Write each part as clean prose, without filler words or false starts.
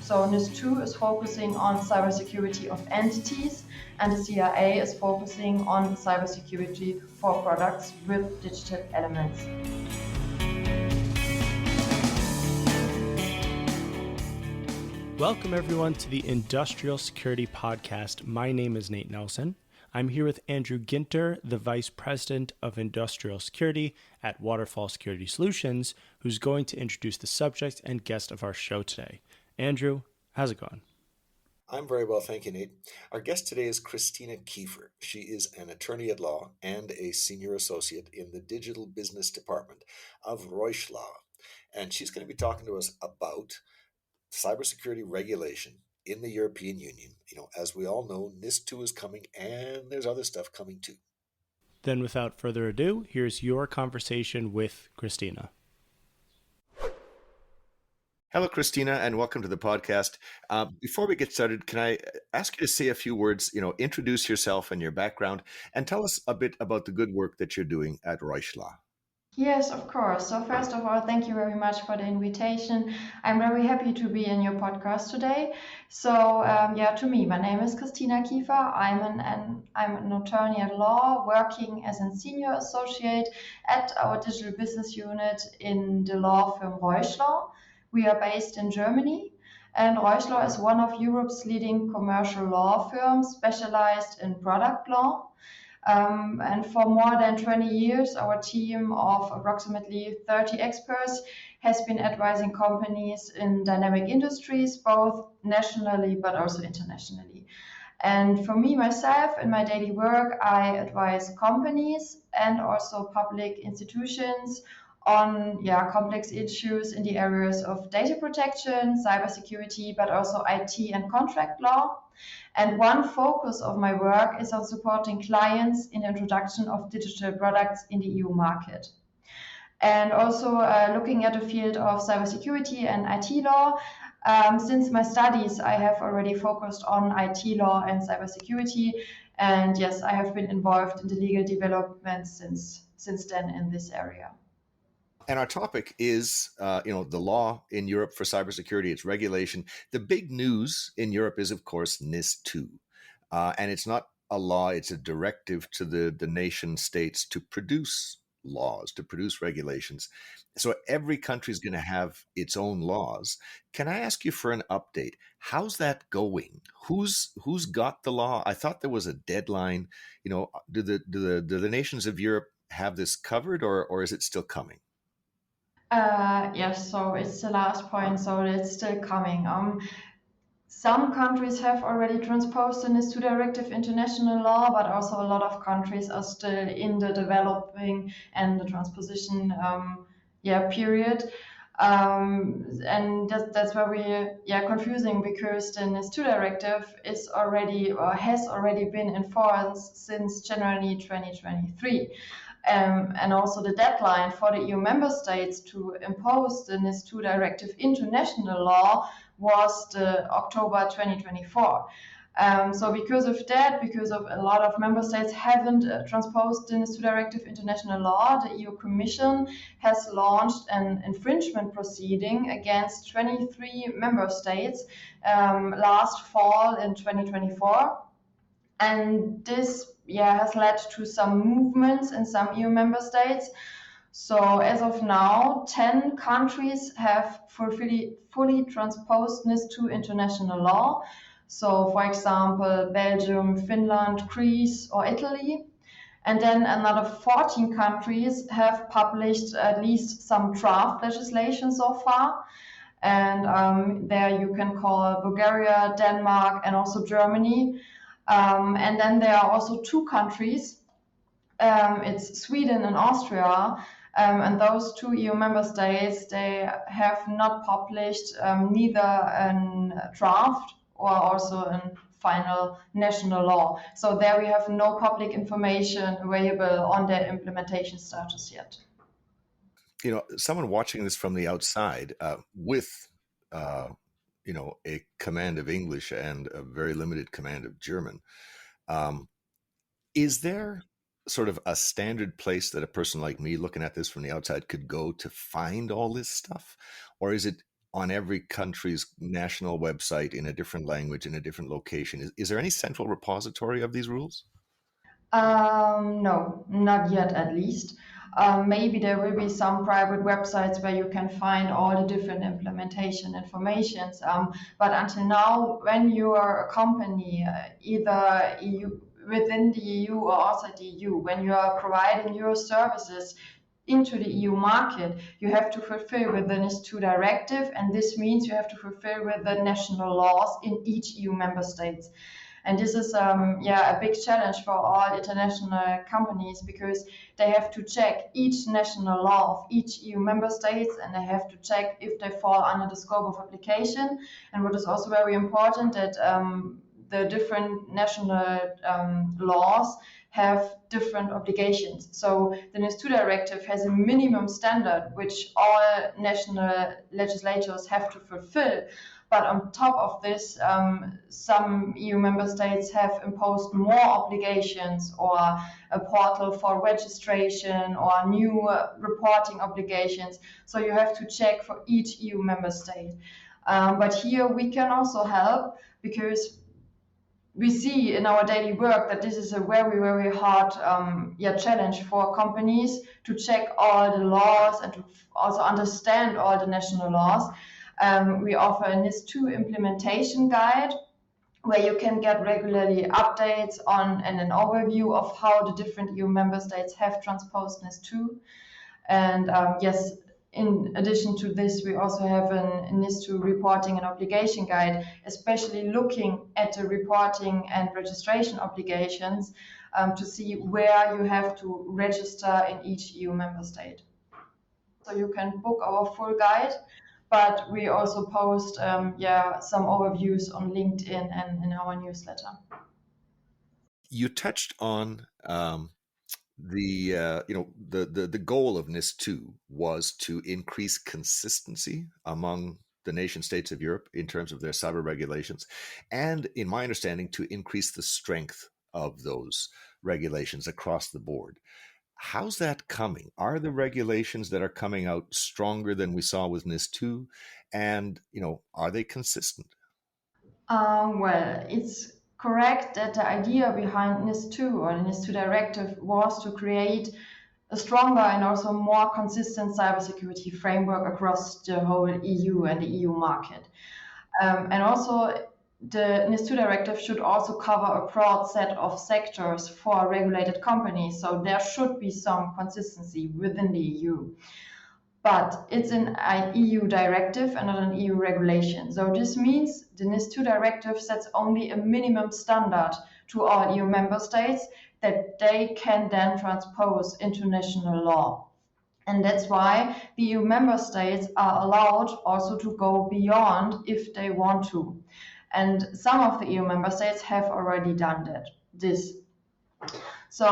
So NIS2 is focusing on cybersecurity of entities, and the CRA is focusing on cybersecurity for products with digital elements. Welcome everyone to the Industrial Security Podcast. My name is Nate Nelson. I'm here with Andrew Ginter, the Vice President of Industrial Security at Waterfall Security Solutions, who's going to introduce the subject and guest of our show today. Andrew, how's it going? I'm very well, thank you, Nate. Our guest today is Christina Kieffer. She is an attorney at law and a senior associate in the Digital Business Department of reuschlaw. And she's going to be talking to us about cybersecurity regulation in the European Union. As we all know, NIS2 is coming and there's other stuff coming too. Then without further ado, here's your conversation with Christina. Hello, Christina, and welcome to the podcast. Before we get started, can I ask you to say a few words, introduce yourself and your background, and tell us a bit about the good work that you're doing at reuschlaw? Yes, of course. So first of all, thank you very much for the invitation. I'm very happy to be in your podcast today. So to me, my name is Christina Kieffer. I'm an attorney at law working as a senior associate at our digital business unit in the law firm reuschlaw. We are based in Germany, and reuschlaw is one of Europe's leading commercial law firms specialized in product law. And for more than 20 years, our team of approximately 30 experts has been advising companies in dynamic industries, both nationally but also internationally. And for me, myself, in my daily work, I advise companies and also public institutions on complex issues in the areas of data protection, cybersecurity, but also IT and contract law. And one focus of my work is on supporting clients in the introduction of digital products in the EU market. And also looking at the field of cybersecurity and IT law. Since my studies, I have already focused on IT law and cybersecurity. And yes, I have been involved in the legal development since then in this area. And our topic is, the law in Europe for cybersecurity, its regulation. The big news in Europe is, of course, NIS2. And it's not a law, it's a directive to the nation states to produce laws, to produce regulations. So every country is going to have its own laws. Can I ask you for an update? How's that going? Who's got the law? I thought there was a deadline. Do the nations of Europe have this covered, or is it still coming? Yes, so it's the last point, so it's still coming. Some countries have already transposed the NIS2 directive into national law, but also a lot of countries are still in the developing and the transposition period. And that's very confusing, because the NIS2 directive is already or has already been in force since January 2023. And also the deadline for the EU member states to impose the NIS2 directive into national law was the October 2024. So because of that, because of a lot of member states haven't transposed the NIS2 directive into national law, the EU Commission has launched an infringement proceeding against 23 member states last fall in 2024. And this has led to some movements in some EU member states. So as of now, 10 countries have fully transposed NIS2 international law. So for example, Belgium, Finland, Greece, or Italy. And then another 14 countries have published at least some draft legislation so far. And there you can call Bulgaria, Denmark, and also Germany. And then there are also two countries, it's Sweden and Austria, and those two EU member states, they have not published neither a draft or also a final national law. So there we have no public information available on their implementation status yet. Someone watching this from the outside with a command of English and a very limited command of German. Is there sort of a standard place that a person like me looking at this from the outside could go to find all this stuff? Or is it on every country's national website in a different language, in a different location? Is there any central repository of these rules? No, not yet at least. Maybe there will be some private websites where you can find all the different implementation informations. But until now, when you are a company, either EU, within the EU or outside the EU, when you are providing your services into the EU market, you have to fulfill with the NIS2 directive, and this means you have to fulfill with the national laws in each EU member states. And this is a big challenge for all international companies because they have to check each national law of each EU member states, and they have to check if they fall under the scope of application. And what is also very important that the different national laws have different obligations. So the NIS2 directive has a minimum standard which all national legislators have to fulfill. But on top of this, some EU member states have imposed more obligations, or a portal for registration, or new reporting obligations. So you have to check for each EU member state. But here we can also help, because we see in our daily work that this is a very, very hard challenge for companies to check all the laws and to also understand all the national laws. We offer a NIS2 implementation guide where you can get regularly updates on and an overview of how the different EU member states have transposed NIS2. And yes, in addition to this, we also have a NIS2 reporting and obligation guide, especially looking at the reporting and registration obligations to see where you have to register in each EU member state. So you can book our full guide, but we also post some overviews on LinkedIn and in our newsletter. You touched on the goal of NIS2 was to increase consistency among the nation states of Europe in terms of their cyber regulations, and in my understanding, to increase the strength of those regulations across the board. How's that coming? Are the regulations that are coming out stronger than we saw with NIS2? And, are they consistent? Well, it's correct that the idea behind NIS2 or the NIS2 directive was to create a stronger and also more consistent cybersecurity framework across the whole EU and the EU market. And also, the NIS2 directive should also cover a broad set of sectors for regulated companies, so there should be some consistency within the EU. But it's an EU directive and not an EU regulation. So this means the NIS2 directive sets only a minimum standard to all EU member states that they can then transpose into national law. And that's why the EU member states are allowed also to go beyond if they want to. And some of the EU member states have already done this. So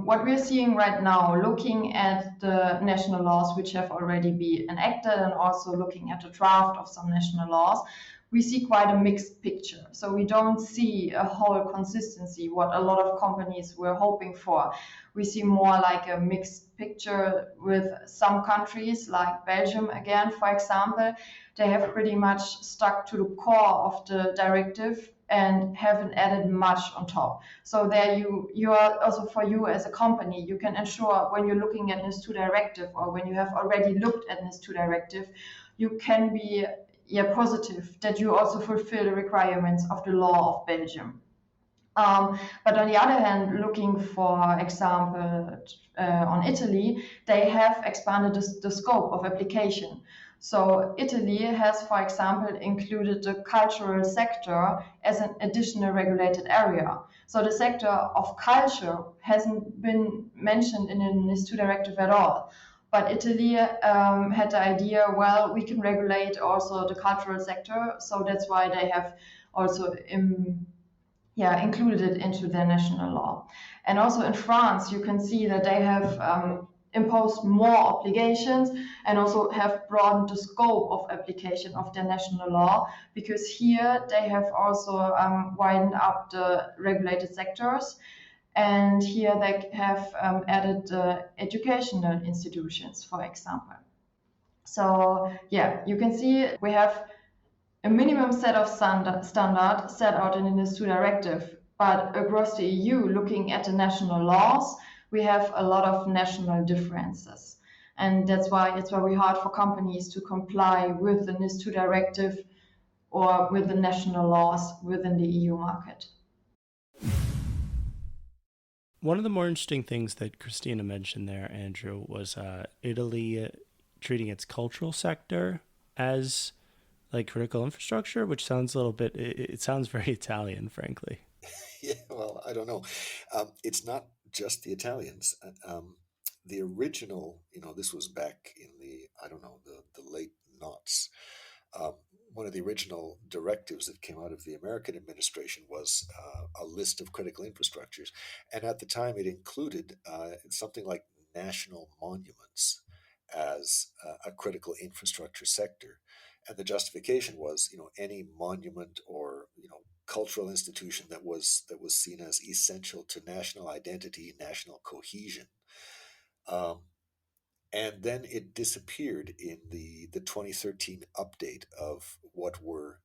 what we're seeing right now, looking at the national laws which have already been enacted and also looking at the draft of some national laws, we see quite a mixed picture. So we don't see a whole consistency, what a lot of companies were hoping for. We see more like a mixed picture with some countries, like Belgium again, for example. They have pretty much stuck to the core of the directive and haven't added much on top. So there you are also, for you as a company, you can ensure when you're looking at NIS2 directive, or when you have already looked at NIS2 directive, you can be positive that you also fulfill the requirements of the law of Belgium. But on the other hand, looking, for example, on Italy, they have expanded the scope of application. So Italy has, for example, included the cultural sector as an additional regulated area. So the sector of culture hasn't been mentioned in the NIS2 directive at all. But Italy had the idea, well, we can regulate also the cultural sector. So that's why they have also included it into their national law. And also in France, you can see that they have imposed more obligations and also have broadened the scope of application of their national law, because here they have also widened up the regulated sectors. And here they have added educational institutions, for example. So yeah, you can see we have a minimum set of standard set out in the NIS2 directive, but across the EU, looking at the national laws, we have a lot of national differences. And that's why it's very hard for companies to comply with the NIS2 directive or with the national laws within the EU market. One of the more interesting things that Christina mentioned there, Andrew, was Italy treating its cultural sector as like critical infrastructure, which sounds a little bit, it sounds very Italian, frankly. Yeah, well, I don't know. It's not just the Italians. The original, this was back in the late noughts. One of the original directives that came out of the American administration was a list of critical infrastructures. And at the time, it included something like national monuments as a critical infrastructure sector. And the justification was, any monument or, cultural institution that was seen as essential to national identity, national cohesion. And then it disappeared in the 2013 update of what were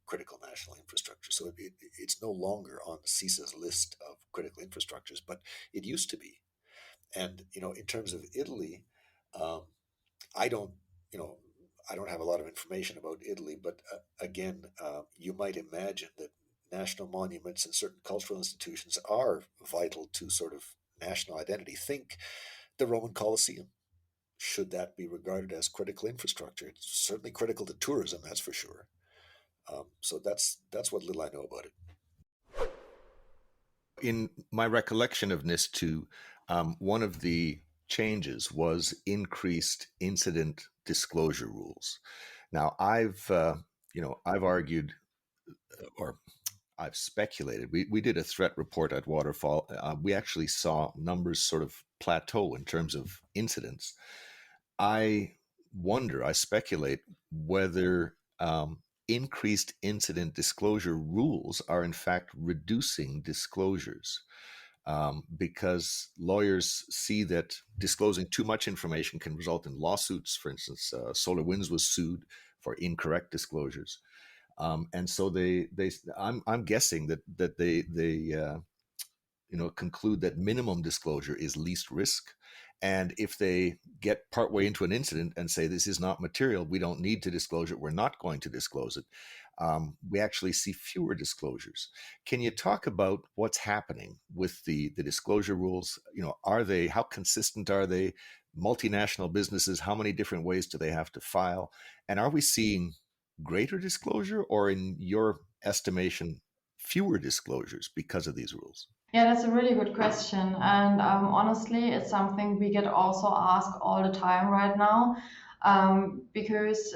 critical national infrastructure. So it's no longer on CISA's list of critical infrastructures, but it used to be. And in terms of Italy, I don't have a lot of information about Italy, but again, you might imagine that national monuments and certain cultural institutions are vital to sort of national identity. Think the Roman Colosseum. Should that be regarded as critical infrastructure? It's certainly critical to tourism, that's for sure. So that's what little I know about it. In my recollection of NIS2, one of the changes was increased incident disclosure rules. Now, I've argued, or I've speculated. We did a threat report at Waterfall. We actually saw numbers sort of plateau in terms of incidents. I speculate whether increased incident disclosure rules are in fact reducing disclosures. Because lawyers see that disclosing too much information can result in lawsuits. For instance, SolarWinds was sued for incorrect disclosures, and so I'm guessing that they conclude that minimum disclosure is least risk. And if they get partway into an incident and say this is not material, we don't need to disclose it, we're not going to disclose it, we actually see fewer disclosures. Can you talk about what's happening with the disclosure rules? How consistent are they? Multinational businesses, how many different ways do they have to file? And are we seeing greater disclosure, or in your estimation, fewer disclosures because of these rules? Yeah, that's a really good question. And honestly, it's something we get also asked all the time right now. Because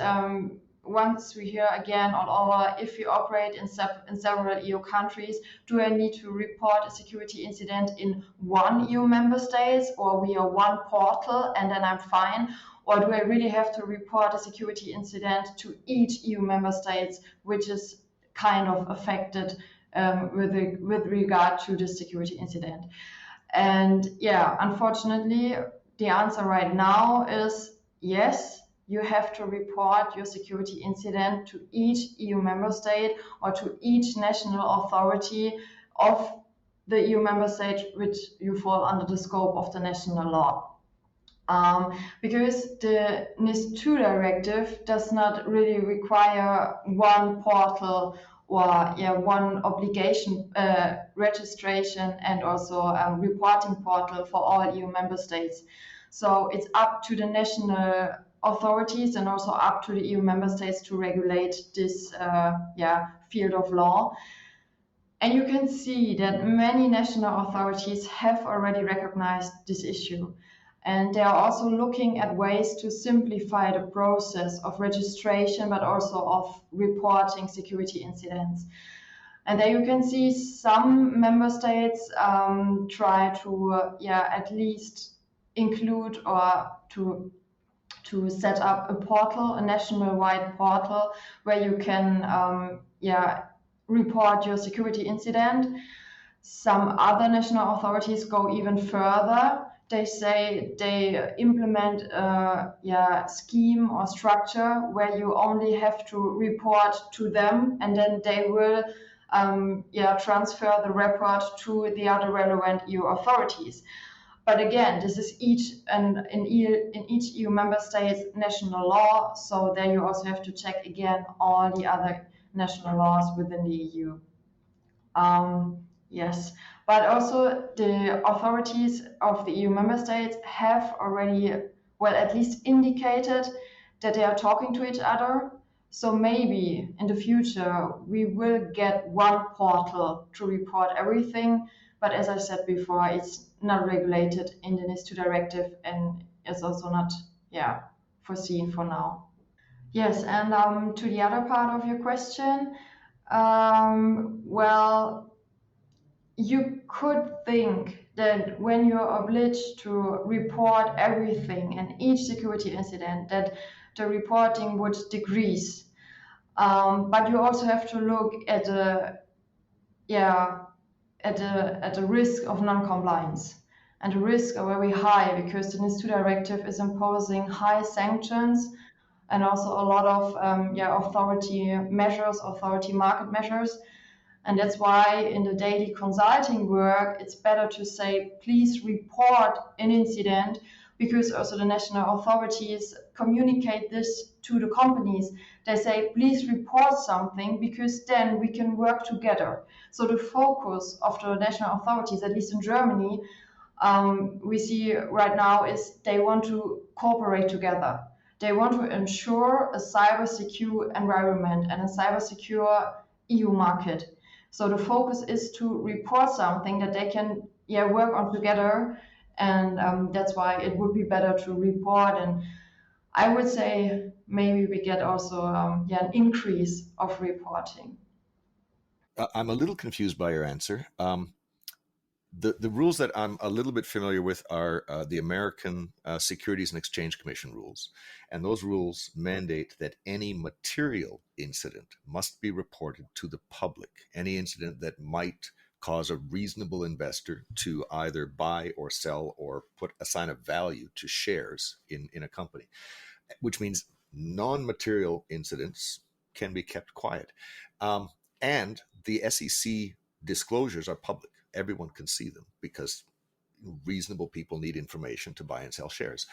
once we hear again all over, if you operate in several EU countries, do I need to report a security incident in one EU member state or via one portal and then I'm fine? Or do I really have to report a security incident to each EU member state, which is kind of affected with regard to the security incident? And yeah, unfortunately, the answer right now is yes, you have to report your security incident to each EU member state or to each national authority of the EU member state which you fall under the scope of the national law. Because the NIS2 directive does not really require one portal or one obligation registration and also reporting portal for all EU member states. So it's up to the national authorities and also up to the EU member states to regulate this field of law. And you can see that many national authorities have already recognized this issue. And they are also looking at ways to simplify the process of registration, but also of reporting security incidents. And there you can see some member states try to at least include or to set up a portal, a national-wide portal, where you can report your security incident. Some other national authorities go even further. they say they implement a scheme or structure where you only have to report to them, and then they will transfer the report to the other relevant EU authorities. But again, this is each and in each EU member state's national law, so there you also have to check again all the other national laws within the EU. Yes, but also the authorities of the EU member states have already, well, at least indicated that they are talking to each other. So maybe in the future we will get one portal to report everything. But as I said before, it's not regulated in the NIS2 directive, and it's also not, foreseen for now. Yes, and to the other part of your question, well, you could think that when you're obliged to report everything and each security incident, that the reporting would decrease. But you also have to look at the risk of non-compliance. And the risks are very high because the NIS2 directive is imposing high sanctions and also a lot of authority measures, authority market measures. And that's why in the daily consulting work, it's better to say, please report an incident, because also the national authorities communicate this to the companies. They say, please report something, because then we can work together. So the focus of the national authorities, at least in Germany, we see right now is they want to cooperate together. They want to ensure a cyber secure environment and a cyber secure EU market. So the focus is to report something that they can work on together, and that's why it would be better to report. And I would say maybe we get also an increase of reporting. I'm a little confused by your answer. The rules that I'm a little bit familiar with are the American Securities and Exchange Commission rules. And those rules mandate that any material incident must be reported to the public. Any incident that might cause a reasonable investor to either buy or sell or put a sign of value to shares in a company, which means non-material incidents can be kept quiet. And the SEC disclosures are public. Everyone can see them because reasonable people need information to buy and sell shares.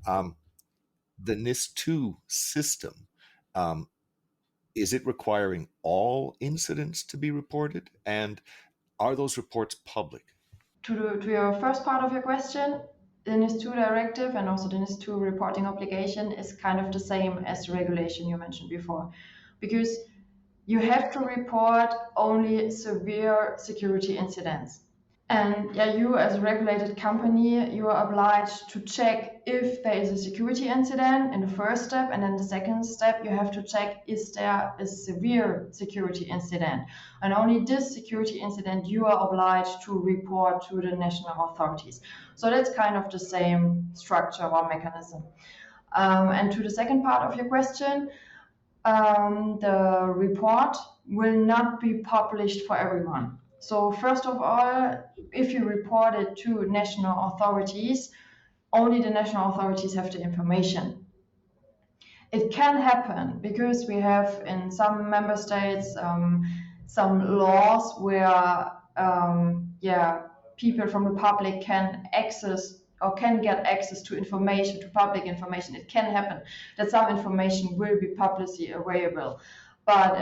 The NIS2 system, is it requiring all incidents to be reported? And are those reports public? To your first part of your question, the NIS2 directive and also the NIS2 reporting obligation is kind of the same as the regulation you mentioned before, because you have to report only severe security incidents. And you as a regulated company, you are obliged to check if there is a security incident in the first step, and then the second step, you have to check, is there a severe security incident? And only this security incident you are obliged to report to the national authorities. So that's kind of the same structure or mechanism. And to the second part of your question, the report will not be published for everyone. So first of all, if you report it to national authorities, only the national authorities have the information. It can happen because we have in some member states some laws where people from the public can access or can get access to information, to public information. It can happen that some information will be publicly available. But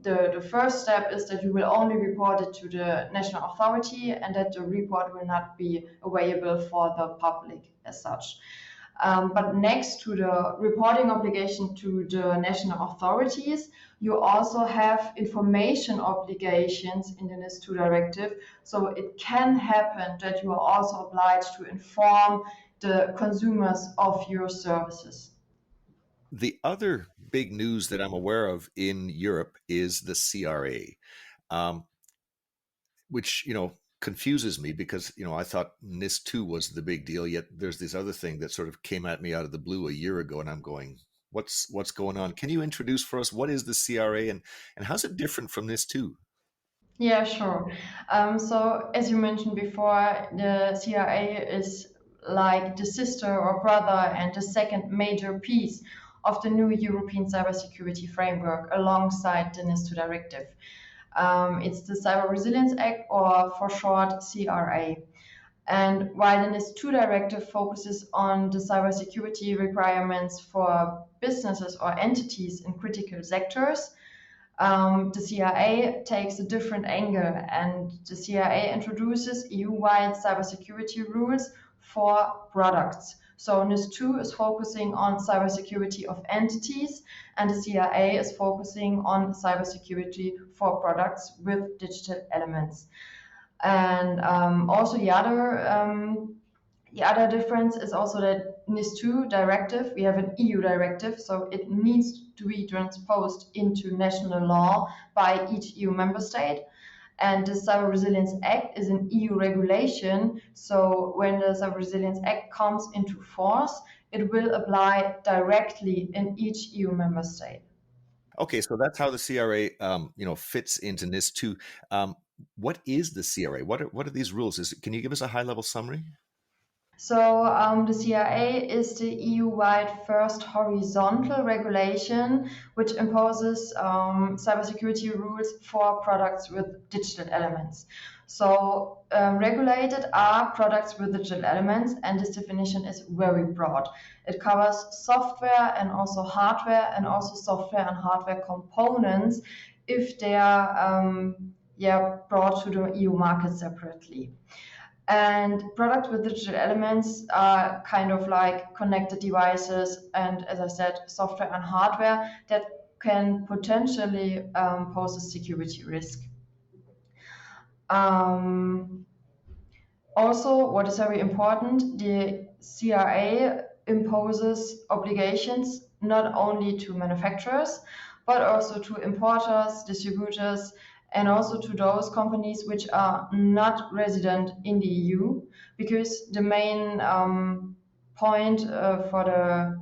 the first step is that you will only report it to the national authority, and that the report will not be available for the public as such. But next to the reporting obligation to the national authorities, you also have information obligations in the NIS2 directive. So it can happen that you are also obliged to inform the consumers of your services. The other big news that I'm aware of in Europe is the CRA, which, confuses me because, I thought NIS2 was the big deal, yet there's this other thing that sort of came at me out of the blue a year ago, and I'm going, what's going on? Can you introduce for us, what is the CRA and how's it different from NIS2? Yeah, sure. So as you mentioned before, the CRA is like the sister or brother and the second major piece of the new European cybersecurity framework alongside the NIS2 directive. It's the Cyber Resilience Act, or for short, CRA. And while the NIS2 directive focuses on the cybersecurity requirements for businesses or entities in critical sectors, the CRA takes a different angle, and the CRA introduces EU-wide cybersecurity rules for products. So NIS2 is focusing on cybersecurity of entities, and the CRA is focusing on cybersecurity for products with digital elements. And also the other difference is also that NIS2 directive, we have an EU directive, so it needs to be transposed into national law by each EU member state. And the Cyber Resilience Act is an EU regulation, so when the Cyber Resilience Act comes into force, it will apply directly in each EU member state. Okay, so that's how the CRA, fits into NIS2. What is the CRA? What are these rules? Can you give us a high-level summary? So the CRA is the EU-wide first horizontal regulation which imposes cybersecurity rules for products with digital elements. So regulated are products with digital elements, and this definition is very broad. It covers software and also hardware, and also software and hardware components if they are brought to the EU market separately. And products with digital elements are kind of like connected devices and, as I said, software and hardware that can potentially pose a security risk. Also, what is very important, the CRA imposes obligations not only to manufacturers, but also to importers, distributors, and also to those companies which are not resident in the EU, because the main point for the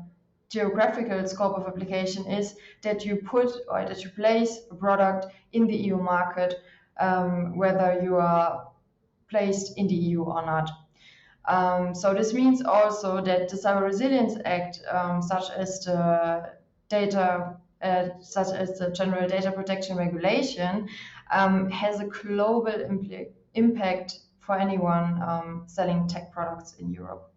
geographical scope of application is that you put or that you place a product in the EU market, whether you are placed in the EU or not. So this means also that the Cyber Resilience Act, such as the General Data Protection Regulation, has a global impact for anyone selling tech products in Europe.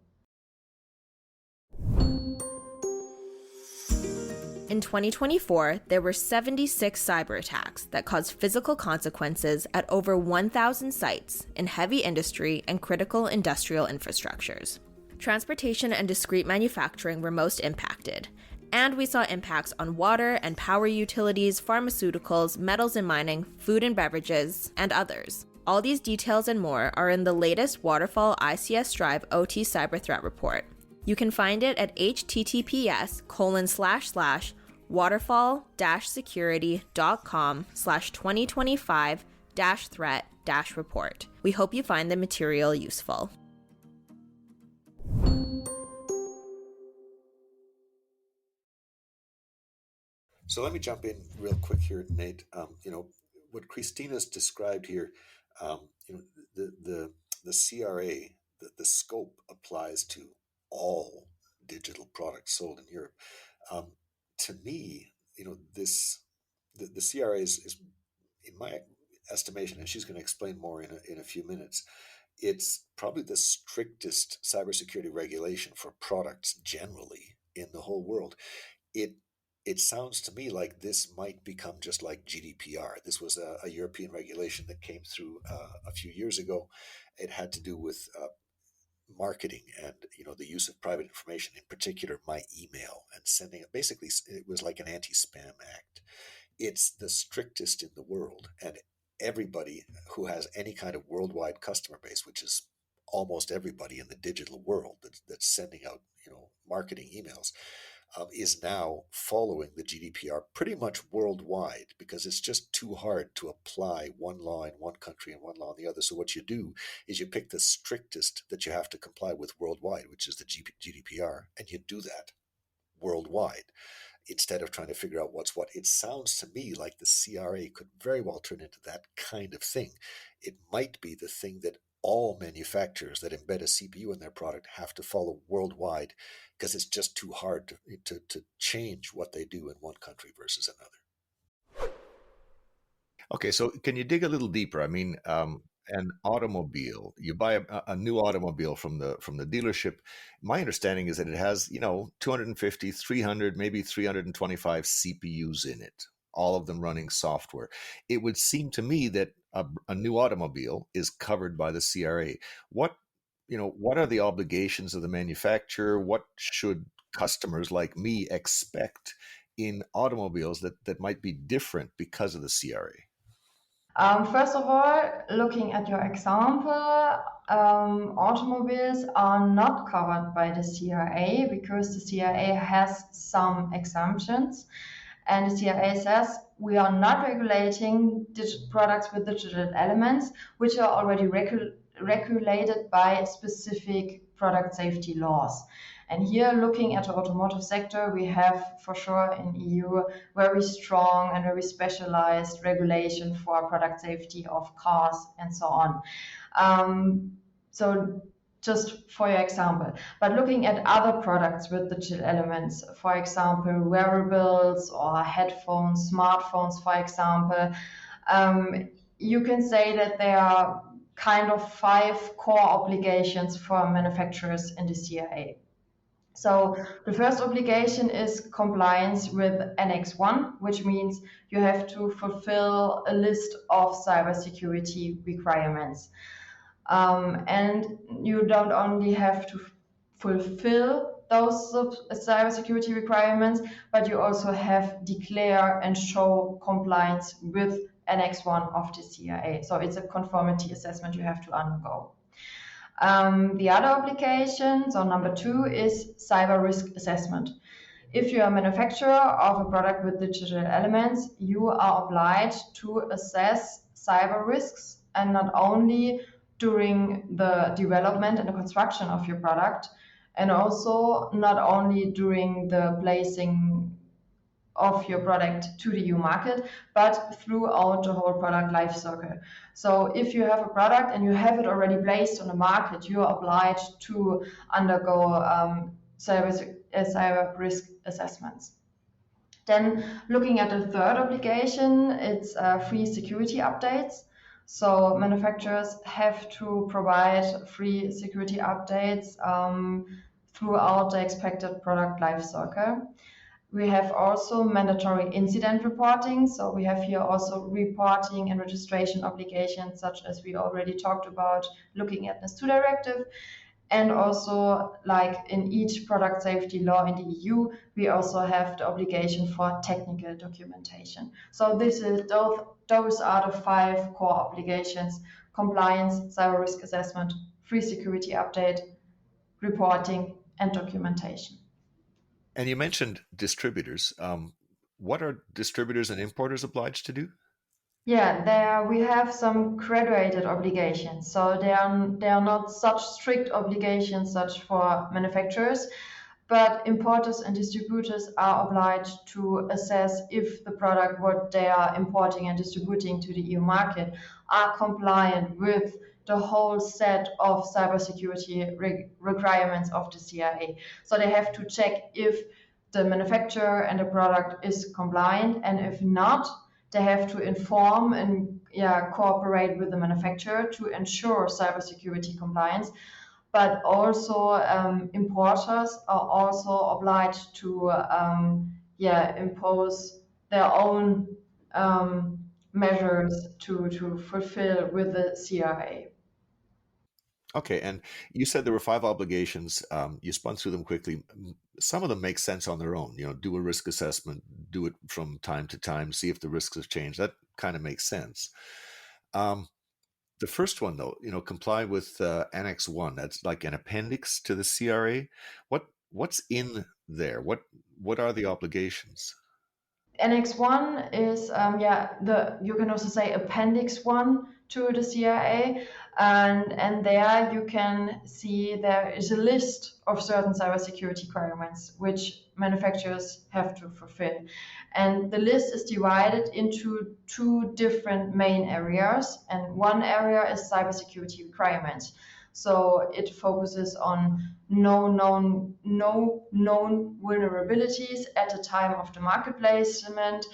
In 2024, there were 76 cyber attacks that caused physical consequences at over 1,000 sites in heavy industry and critical industrial infrastructures. Transportation and discrete manufacturing were most impacted, and we saw impacts on water and power utilities, pharmaceuticals, metals and mining, food and beverages, and others. All these details and more are in the latest Waterfall ICS Drive OT Cyber Threat Report. You can find it at https://waterfall-security.com/2025-threat-report. We hope you find the material useful. So let me jump in real quick here, Nate. What Christina's described here, the CRA, the scope applies to all digital products sold in Europe. To me, the CRA is, in my estimation, and she's going to explain more in a few minutes, it's probably the strictest cybersecurity regulation for products generally in the whole world. It sounds to me like this might become just like GDPR. This was a European regulation that came through a few years ago. It had to do with marketing and the use of private information, in particular my email, and sending it. Basically, it was like an anti-spam act. It's the strictest in the world, and everybody who has any kind of worldwide customer base, which is almost everybody in the digital world that's sending out marketing emails, is now following the GDPR pretty much worldwide, because it's just too hard to apply one law in one country and one law in the other. So what you do is you pick the strictest that you have to comply with worldwide, which is the GDPR, and you do that worldwide instead of trying to figure out what's what. It sounds to me like the CRA could very well turn into that kind of thing. It might be the thing that all manufacturers that embed a CPU in their product have to follow worldwide, because it's just too hard to change what they do in one country versus another. Okay, so can you dig a little deeper? I mean, an automobile, you buy a new automobile from the dealership. My understanding is that it has, 250, 300, maybe 325 CPUs in it, all of them running software. It would seem to me that a new automobile is covered by the CRA. What are the obligations of the manufacturer? What should customers like me expect in automobiles that might be different because of the CRA? First of all, looking at your example, automobiles are not covered by the CRA because the CRA has some exemptions. And the CRA says we are not regulating products with digital elements, which are already regulated by specific product safety laws. And here, looking at the automotive sector, we have for sure in EU very strong and very specialized regulation for product safety of cars and so on. So just for your example. But looking at other products with digital elements, for example, wearables or headphones, smartphones, for example, you can say that there are kind of 5 core obligations for manufacturers in the CRA. So the first obligation is compliance with NIS2, which means you have to fulfill a list of cybersecurity requirements. And you don't only have to fulfill those cybersecurity requirements, but you also have declare and show compliance with NIS2 of the CRA. So it's a conformity assessment you have to undergo. The other obligation, so number 2, is cyber risk assessment. If you are a manufacturer of a product with digital elements, you are obliged to assess cyber risks, and not only during the development and the construction of your product, and also not only during the placing of your product to the EU market, but throughout the whole product life cycle. So if you have a product and you have it already placed on the market, you are obliged to undergo cyber risk assessments. Then looking at the third obligation, it's free security updates. So manufacturers have to provide free security updates throughout the expected product life cycle. We have also mandatory incident reporting. So we have here also reporting and registration obligations, such as we already talked about, looking at NIS2 directive. And also, like in each product safety law in the EU, we also have the obligation for technical documentation. So those are the 5 core obligations: compliance, cyber risk assessment, free security update, reporting, and documentation. And you mentioned distributors. What are distributors and importers obliged to do? Yeah, there we have some graduated obligations. So they are not such strict obligations such for manufacturers, but importers and distributors are obliged to assess if the product what they are importing and distributing to the EU market are compliant with the whole set of cybersecurity requirements of the CRA. So they have to check if the manufacturer and the product is compliant, and if not, they have to inform and cooperate with the manufacturer to ensure cybersecurity compliance. But also importers are also obliged to impose their own measures to fulfill with the CRA. Okay, and you said there were 5 obligations. You spun through them quickly. Some of them make sense on their own. Do a risk assessment, do it from time to time, see if the risks have changed. That kind of makes sense. The first one, though, comply with Annex 1. That's like an appendix to the CRA. What's in there? What are the obligations? Annex 1 is, you can also say Appendix 1 to the CRA. And there you can see there is a list of certain cybersecurity requirements which manufacturers have to fulfill. And the list is divided into two different main areas. And one area is cybersecurity requirements. So it focuses on no known vulnerabilities at the time of the market placement,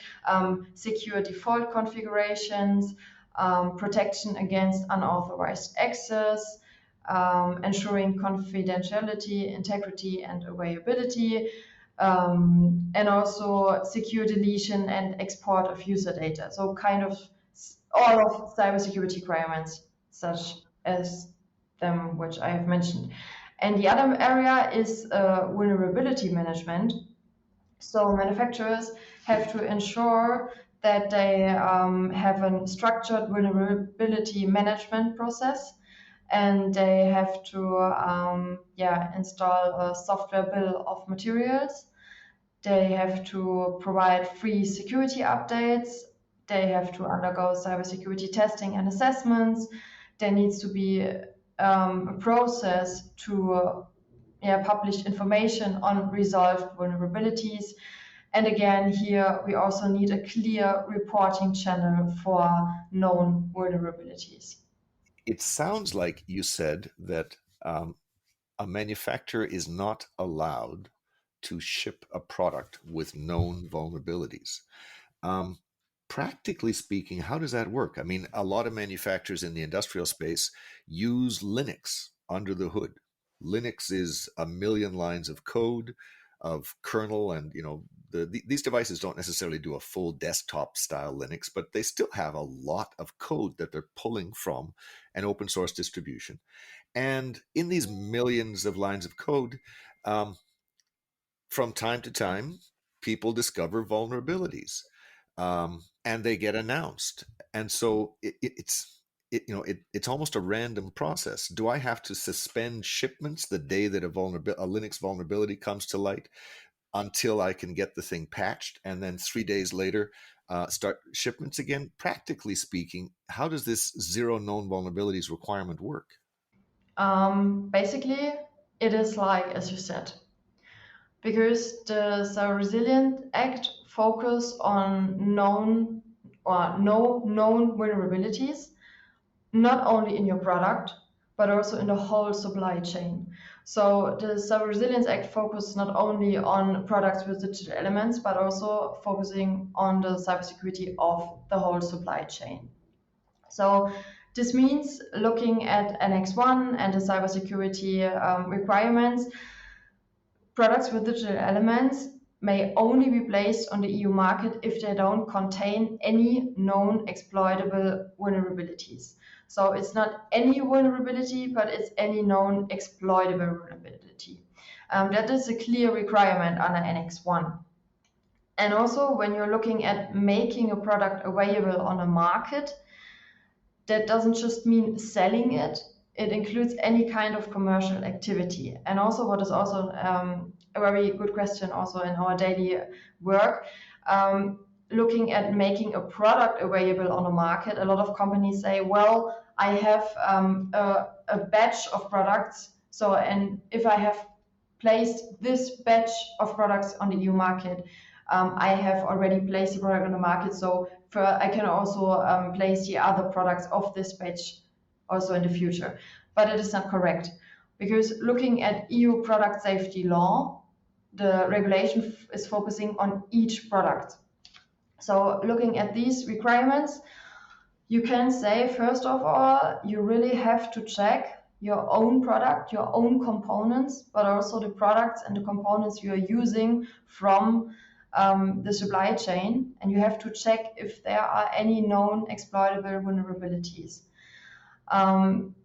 secure default configurations, protection against unauthorized access, ensuring confidentiality, integrity, and availability, and also secure deletion and export of user data. So kind of all of cybersecurity requirements, such as them which I have mentioned. And the other area is vulnerability management. So manufacturers have to ensure that they have a structured vulnerability management process, and they have to install a software bill of materials. They have to provide free security updates. They have to undergo cybersecurity testing and assessments. There needs to be a process to publish information on resolved vulnerabilities. And again, here we also need a clear reporting channel for known vulnerabilities. It sounds like you said that a manufacturer is not allowed to ship a product with known vulnerabilities. Practically speaking, how does that work? I mean, a lot of manufacturers in the industrial space use Linux under the hood. Linux is a million lines of code, of kernel, and these devices don't necessarily do a full desktop style Linux, but they still have a lot of code that they're pulling from an open source distribution. And in these millions of lines of code, from time to time, people discover vulnerabilities, and they get announced. And so it's almost a random process. Do I have to suspend shipments the day that a Linux vulnerability comes to light until I can get the thing patched, and then 3 days later start shipments again? Practically speaking, how does this zero known vulnerabilities requirement work? Basically, it is like, as you said, because the Cyber Resilience Act focus on known or no known vulnerabilities, not only in your product, but also in the whole supply chain. So the Cyber Resilience Act focuses not only on products with digital elements, but also focusing on the cybersecurity of the whole supply chain. So this means looking at NX1 and the cybersecurity requirements, products with digital elements may only be placed on the EU market if they don't contain any known exploitable vulnerabilities. So it's not any vulnerability, but it's any known exploitable vulnerability. That is a clear requirement under Annex 1. And also, when you're looking at making a product available on a market, that doesn't just mean selling it. It includes any kind of commercial activity. And also, what is also a very good question also in our daily work, looking at making a product available on the market, a lot of companies say, well, I have a batch of products. So, and if I have placed this batch of products on the EU market, I have already placed the product on the market. So I can also place the other products of this batch also in the future. But it is not correct, because looking at EU product safety law, the regulation is focusing on each product. So looking at these requirements, you can say, first of all, you really have to check your own product, your own components, but also the products and the components you are using from the supply chain, and you have to check if there are any known exploitable vulnerabilities.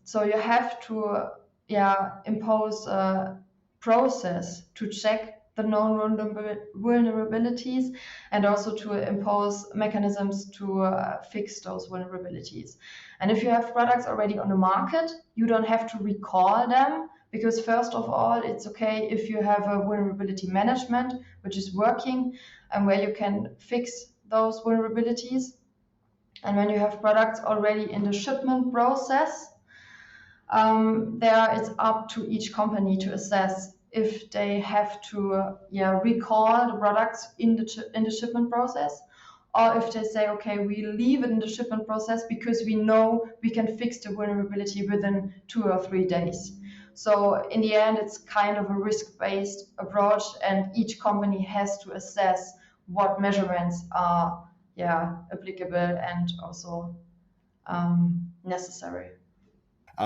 So you have to impose a process to check the known vulnerabilities, and also to impose mechanisms to fix those vulnerabilities. And if you have products already on the market, you don't have to recall them, because first of all, it's okay if you have a vulnerability management which is working and where you can fix those vulnerabilities. And when you have products already in the shipment process, There it's up to each company to assess if they have to recall the products in the shipment process, or if they say, okay, we leave it in the shipment process because we know we can fix the vulnerability within 2 or 3 days. So in the end, it's kind of a risk-based approach, and each company has to assess what measurements are applicable and also necessary.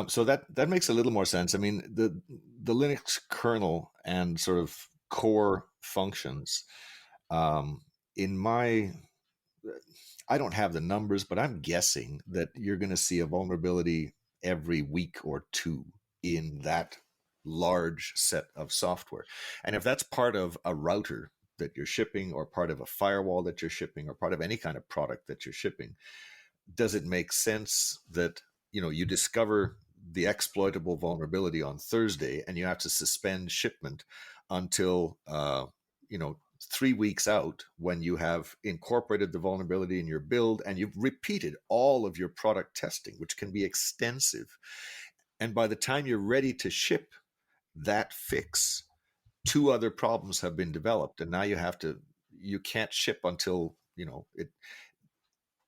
So that makes a little more sense. I mean, the Linux kernel and sort of core functions, in my, I don't have the numbers, but I'm guessing that you're going to see a vulnerability every week or two in that large set of software. And if that's part of a router that you're shipping, or part of a firewall that you're shipping, or part of any kind of product that you're shipping, does it make sense that you discover the exploitable vulnerability on Thursday and you have to suspend shipment until 3 weeks out, when you have incorporated the vulnerability in your build and you've repeated all of your product testing, which can be extensive, and by the time you're ready to ship that fix, 2 other problems have been developed, and now you can't ship until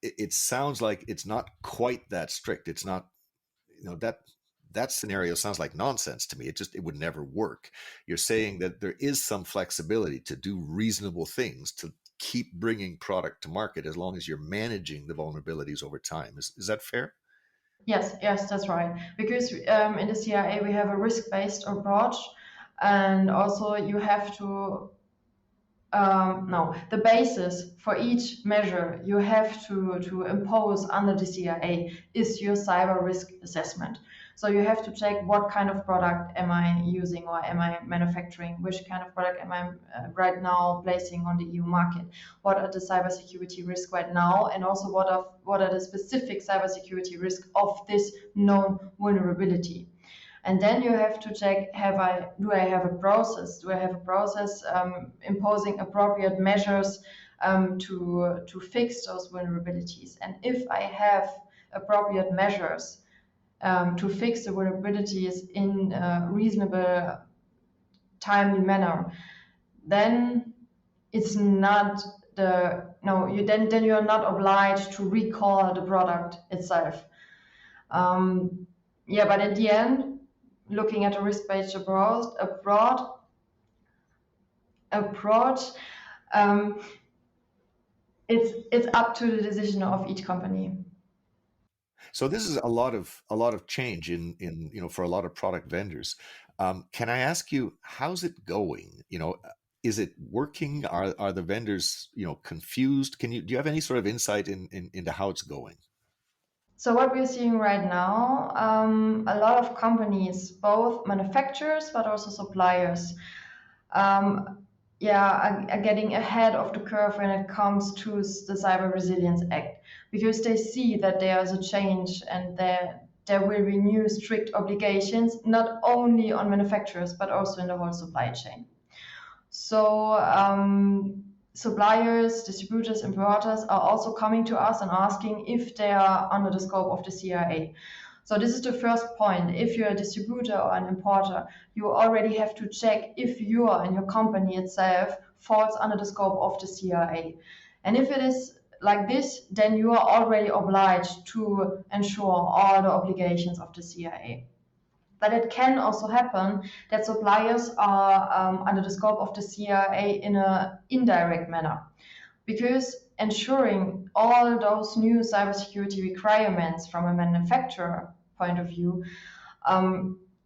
it sounds like it's not quite that strict. It's not, that scenario sounds like nonsense to me. It would never work. You're saying that there is some flexibility to do reasonable things to keep bringing product to market as long as you're managing the vulnerabilities over time. Is that fair? Yes, that's right. Because in the CRA we have a risk-based approach, and also you have to the basis for each measure you have to impose under the CRA is your cyber risk assessment. So you have to check what kind of product am I using or am I manufacturing, which kind of product am I right now placing on the EU market, what are the cybersecurity risks right now, and also what are the specific cybersecurity risks of this known vulnerability. And then you have to check, do I have a process? Do I have a process imposing appropriate measures to fix those vulnerabilities? And if I have appropriate measures to fix the vulnerabilities in a reasonable, timely manner, then it's not then you are not obliged to recall the product itself. But at the end, looking at a risk-based approach, it's up to the decision of each company. So this is a lot of change in for a lot of product vendors. Can I ask you, how's it going? Is it working? Are the vendors confused? Do you have any sort of insight into how it's going? So what we're seeing right now, a lot of companies, both manufacturers but also suppliers, are getting ahead of the curve when it comes to the Cyber Resilience Act, because they see that there's a change and there will be new strict obligations, not only on manufacturers but also in the whole supply chain. So suppliers, distributors, importers are also coming to us and asking if they are under the scope of the CRA. So this is the first point. If you're a distributor or an importer, you already have to check if you and your company itself falls under the scope of the CRA. And if it is like this, then you are already obliged to ensure all the obligations of the CRA. But it can also happen that suppliers are under the scope of the CRA in an indirect manner, because ensuring all those new cybersecurity requirements from a manufacturer point of view,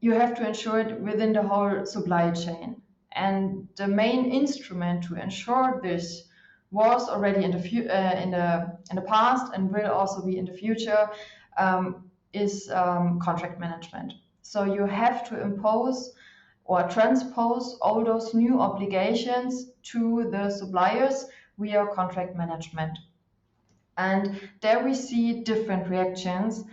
you have to ensure it within the whole supply chain. And the main instrument to ensure this was already in the past and will also be in the future, is contract management. So you have to impose or transpose all those new obligations to the suppliers via contract management. And there we see different reactions,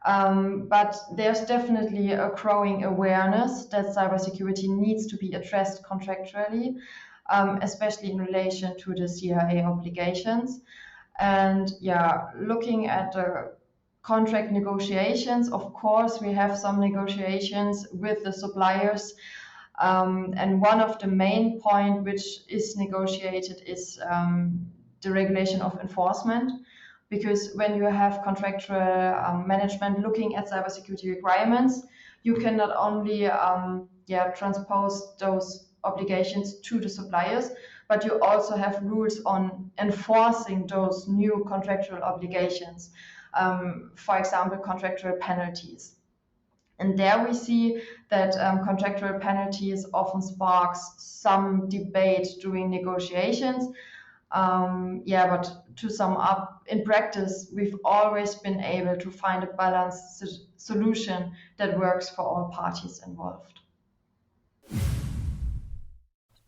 but there's definitely a growing awareness that cybersecurity needs to be addressed contractually, especially in relation to the CRA obligations. And looking at the contract negotiations. Of course, we have some negotiations with the suppliers. And one of the main point which is negotiated is the regulation of enforcement. Because when you have contractual management looking at cybersecurity requirements, you can not only transpose those obligations to the suppliers, but you also have rules on enforcing those new contractual obligations. For example, contractual penalties. And there we see that contractual penalties often sparks some debate during negotiations. But to sum up, in practice, we've always been able to find a balanced solution that works for all parties involved.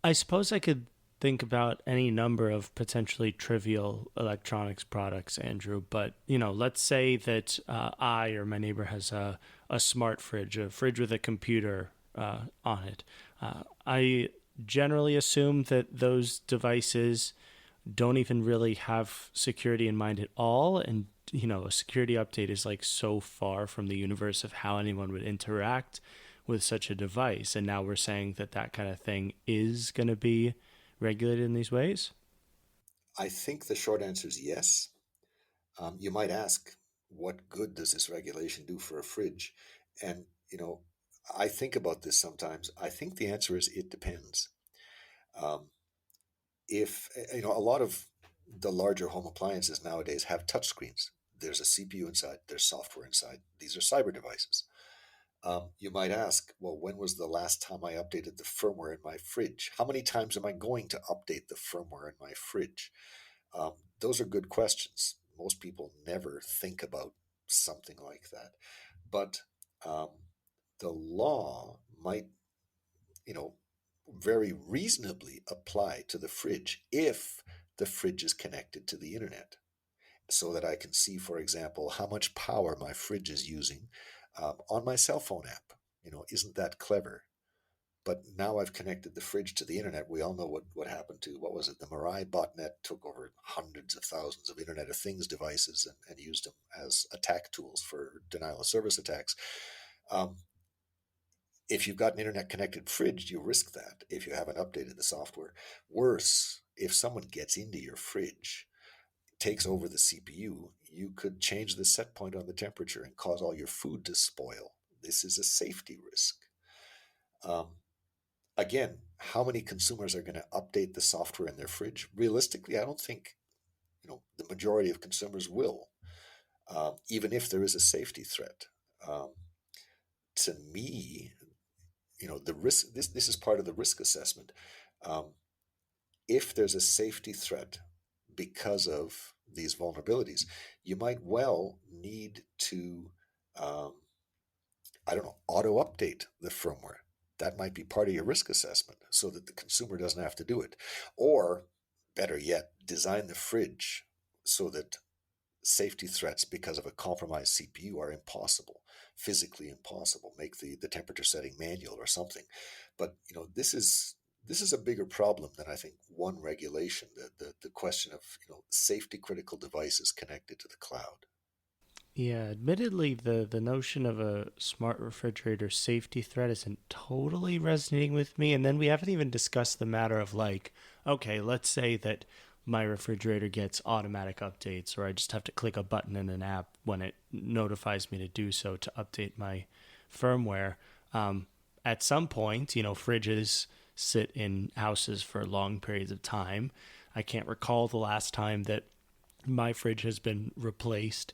I suppose I could think about any number of potentially trivial electronics products, Andrew, but let's say that I or my neighbor has a smart fridge, a fridge with a computer on it. I generally assume that those devices don't even really have security in mind at all, and a security update is like so far from the universe of how anyone would interact with such a device. And now we're saying that that kind of thing is going to be regulated in these ways? I think the short answer is yes. You might ask, what good does this regulation do for a fridge? And, I think about this sometimes. I think the answer is it depends. Um, if, a lot of the larger home appliances nowadays have touchscreens, there's a CPU inside, there's software inside. These are cyber devices. You might ask, well, when was the last time I updated the firmware in my fridge? How many times am I going to update the firmware in my fridge? Those are good questions. Most people never think about something like that. But the law might, very reasonably apply to the fridge if the fridge is connected to the internet, so that I can see, for example, how much power my fridge is using on my cell phone app. Isn't that clever? But now I've connected the fridge to the internet. We all know what happened to, what was it? The Mirai botnet took over hundreds of thousands of Internet of Things devices and used them as attack tools for denial of service attacks. If you've got an internet connected fridge, you risk that if you haven't updated the software. Worse, if someone gets into your fridge, takes over the CPU, you could change the set point on the temperature and cause all your food to spoil. This is a safety risk. Again, how many consumers are going to update the software in their fridge? Realistically, I don't think the majority of consumers will, even if there is a safety threat. To me, the risk. This is part of the risk assessment. If there's a safety threat because of these vulnerabilities, you might well need to, auto update the firmware. That might be part of your risk assessment so that the consumer doesn't have to do it. Or, better yet, design the fridge so that safety threats because of a compromised CPU are impossible, physically impossible. Make the temperature setting manual or something. But, this is a bigger problem than I think one regulation, the question of safety critical devices connected to the cloud. Yeah, admittedly, the notion of a smart refrigerator safety threat isn't totally resonating with me. And then we haven't even discussed the matter of okay, let's say that my refrigerator gets automatic updates, or I just have to click a button in an app when it notifies me to do so to update my firmware. At some point, fridges sit in houses for long periods of time. I can't recall the last time that my fridge has been replaced.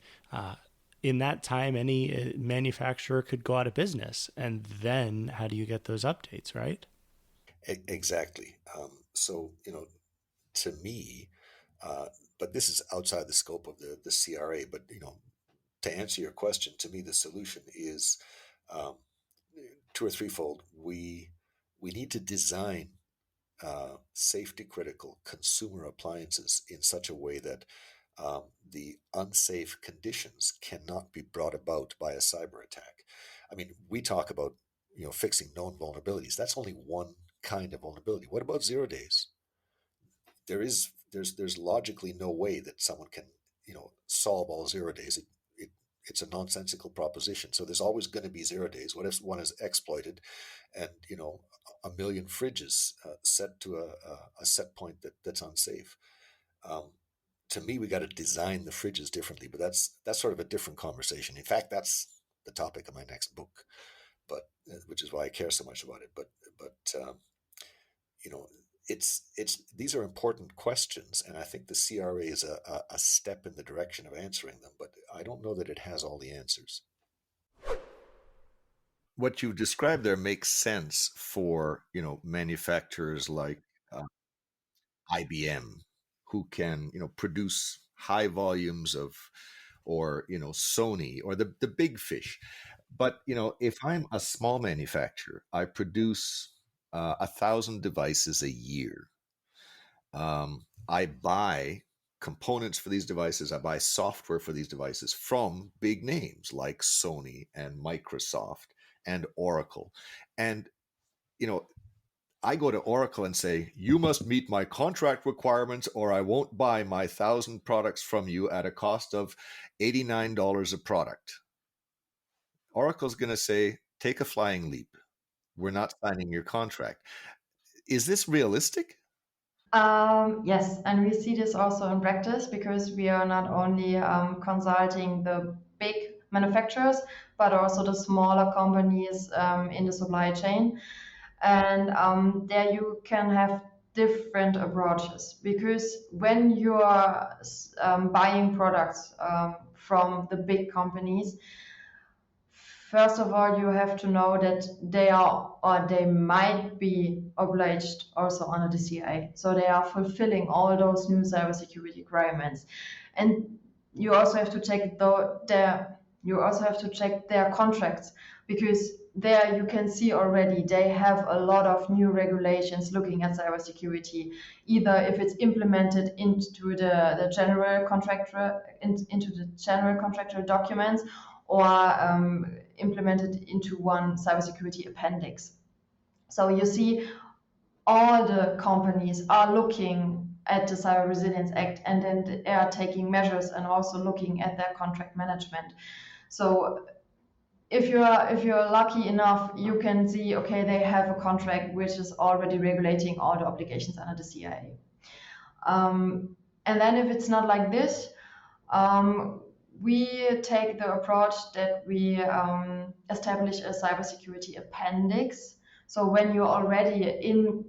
In that time, any manufacturer could go out of business. And then how do you get those updates, right? Exactly. So, to me, but this is outside the scope of the CRA, but, to answer your question, to me, the solution is two or threefold. We need to design safety critical consumer appliances in such a way that the unsafe conditions cannot be brought about by a cyber attack. I mean, we talk about fixing known vulnerabilities. That's only one kind of vulnerability. What about 0 days? There's logically no way that someone can solve all 0 days. it's a nonsensical proposition. So there's always going to be 0 days. What if one is exploited, and a million fridges set to a set point that's unsafe? To me, we got to design the fridges differently, but that's sort of a different conversation. In fact, that's the topic of my next book, but which is why I care so much about it. But you know, it's these are important questions, and I think the CRA is a step in the direction of answering them, but I don't know that it has all the answers. What you've described there makes sense for manufacturers like IBM, who can produce high volumes of, or Sony, or the big fish. But if I'm a small manufacturer, I produce 1,000 devices a year. I buy components for these devices. I buy software for these devices from big names like Sony and Microsoft and Oracle. And, I go to Oracle and say, you must meet my contract requirements or I won't buy my 1,000 products from you at a cost of $89 a product. Oracle's going to say, take a flying leap. We're not signing your contract. Is this realistic? Yes, and we see this also in practice because we are not only consulting the big manufacturers, but also the smaller companies in the supply chain. And there you can have different approaches because when you are buying products from the big companies, first of all, you have to know that they are, or they might be obliged also under the CRA. So they are fulfilling all those new cybersecurity requirements. And you also have to check their contracts, because there you can see already they have a lot of new regulations looking at cybersecurity, either if it's implemented into the general contractor into the general contractual documents, or implemented into one cybersecurity appendix. So you see all the companies are looking at the Cyber Resilience Act, and then they are taking measures and also looking at their contract management. So if you're lucky enough, you can see, okay, they have a contract which is already regulating all the obligations under the CIA. And then if it's not like this, we take the approach that we establish a cybersecurity appendix. So when you're already in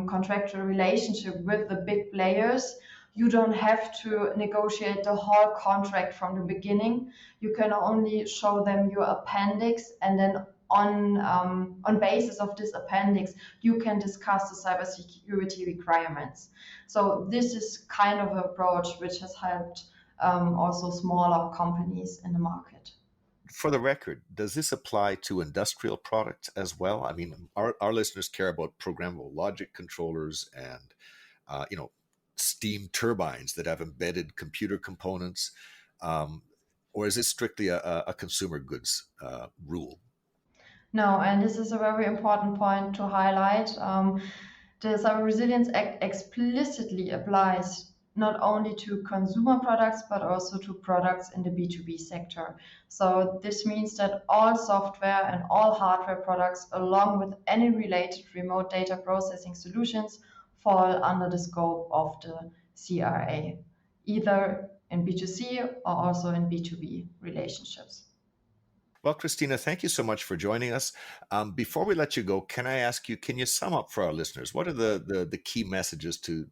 contractual relationship with the big players, you don't have to negotiate the whole contract from the beginning. You can only show them your appendix, and then on basis of this appendix, you can discuss the cybersecurity requirements. So this is kind of an approach which has helped also smaller companies in the market. For the record, does this apply to industrial products as well? I mean, our listeners care about programmable logic controllers and, steam turbines that have embedded computer components. Or is this strictly a consumer goods rule? No, and this is a very important point to highlight. The Cyber Resilience Act explicitly applies not only to consumer products, but also to products in the B2B sector. So this means that all software and all hardware products, along with any related remote data processing solutions, fall under the scope of the CRA, either in B2C or also in B2B relationships. Well, Christina, thank you so much for joining us. Before we let you go, can I ask you, can you sum up for our listeners? What are the key messages to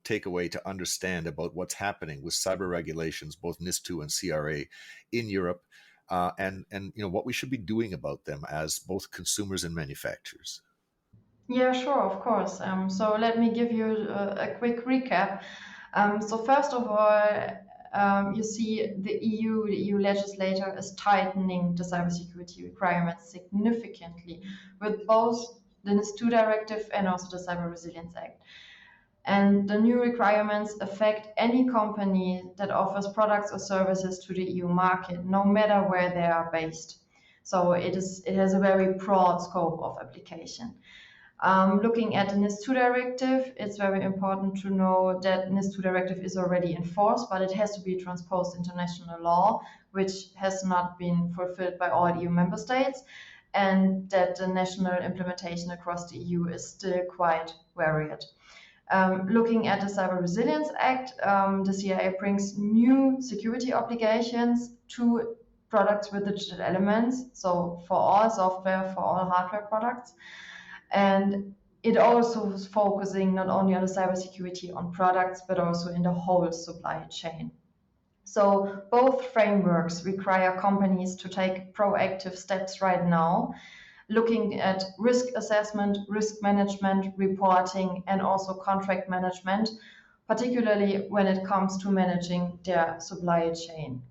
take away to understand about what's happening with cyber regulations, both NIS2 and CRA in Europe, and what we should be doing about them as both consumers and manufacturers? Yeah, sure, of course. So let me give you a quick recap. So first of all, you see the EU legislator is tightening the cybersecurity requirements significantly with both the NIS2 directive and also the Cyber Resilience Act. And the new requirements affect any company that offers products or services to the EU market, no matter where they are based. So it has a very broad scope of application. Looking at the NIS2 directive, it's very important to know that NIS2 directive is already enforced, but it has to be transposed international law, which has not been fulfilled by all EU member states, and that the national implementation across the EU is still quite varied. Looking at the Cyber Resilience Act, the CRA brings new security obligations to products with digital elements, so for all software, for all hardware products. And it also is focusing not only on the cybersecurity on products, but also in the whole supply chain. So both frameworks require companies to take proactive steps right now, looking at risk assessment, risk management, reporting, and also contract management, particularly when it comes to managing their supply chain.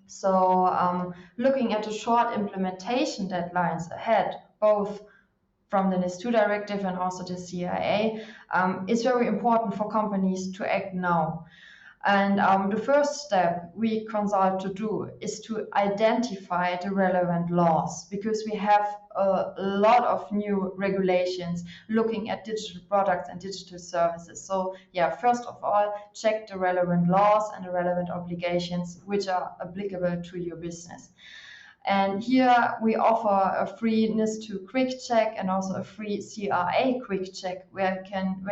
So looking at the short implementation deadlines ahead, both from the NIS2 directive and also the CRA, it's very important for companies to act now. And the first step we consult to do is to identify the relevant laws, because we have a lot of new regulations looking at digital products and digital services. So yeah, first of all, check the relevant laws and the relevant obligations which are applicable to your business. And here we offer a free NIS2 quick check and also a free CRA quick check where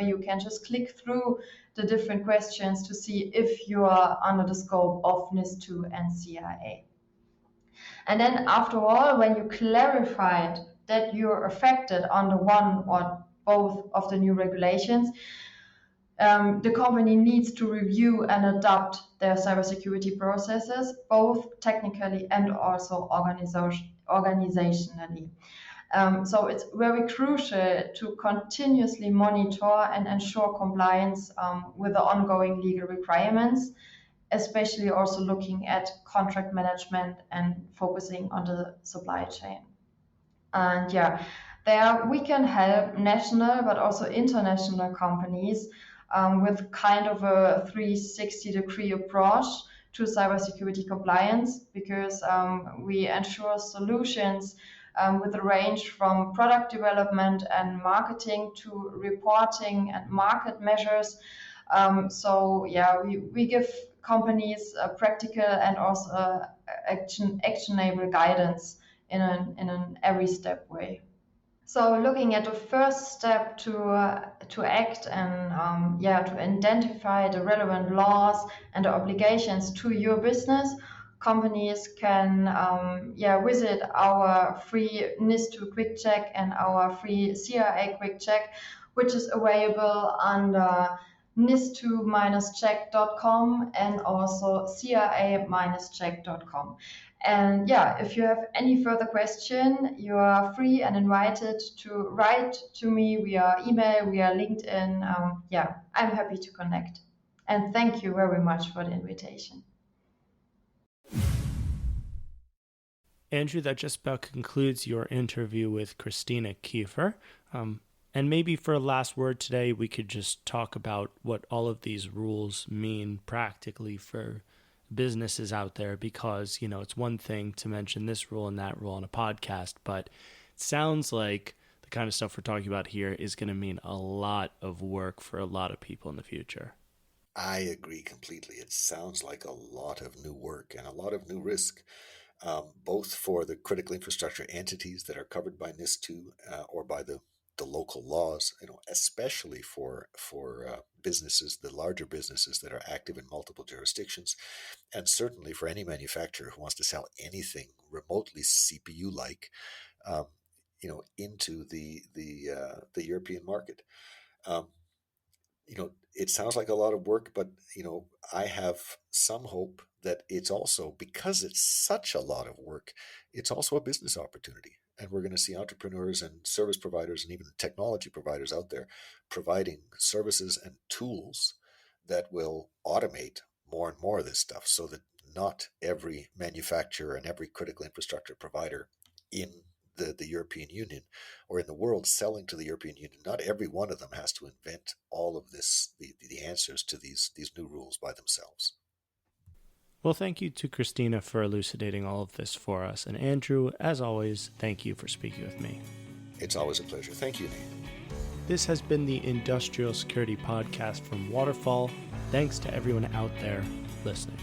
you can just click through the different questions to see if you are under the scope of NIS2 and CRA. And then after all, when you clarified that you're affected under one or both of the new regulations, the company needs to review and adapt their cybersecurity processes, both technically and also organizationally. So it's very crucial to continuously monitor and ensure compliance with the ongoing legal requirements, especially also looking at contract management and focusing on the supply chain. And yeah, there we can help national but also international companies with kind of a 360-degree approach to cybersecurity compliance, because we ensure solutions with a range from product development and marketing to reporting and market measures. So yeah, we give companies a practical and also actionable guidance in an every step way. So looking at the first step to act and to identify the relevant laws and the obligations to your business, companies can visit our free NIS2 quick check and our free CRA quick check, which is available under NIS2-check.com and also CRA-check.com. And yeah, if you have any further question, you are free and invited to write to me via email, via LinkedIn. I'm happy to connect. And thank you very much for the invitation. Andrew, that just about concludes your interview with Christina Kieffer. And maybe for a last word today, we could just talk about what all of these rules mean practically for businesses out there, because, it's one thing to mention this rule and that rule on a podcast, but it sounds like the kind of stuff we're talking about here is going to mean a lot of work for a lot of people in the future. I agree completely. It sounds like a lot of new work and a lot of new risk, both for the critical infrastructure entities that are covered by NIS2 or by the local laws, especially for businesses, the larger businesses that are active in multiple jurisdictions, and certainly for any manufacturer who wants to sell anything remotely CPU-like, into the European market. It sounds like a lot of work, but I have some hope that it's also, because it's such a lot of work, it's also a business opportunity. And we're going to see entrepreneurs and service providers and even technology providers out there providing services and tools that will automate more and more of this stuff, so that not every manufacturer and every critical infrastructure provider in the European Union or in the world selling to the European Union, not every one of them has to invent all of this, the answers to these new rules by themselves. Well, thank you to Christina for elucidating all of this for us. And Andrew, as always, thank you for speaking with me. It's always a pleasure. Thank you, Nate. This has been the Industrial Security Podcast from Waterfall. Thanks to everyone out there listening.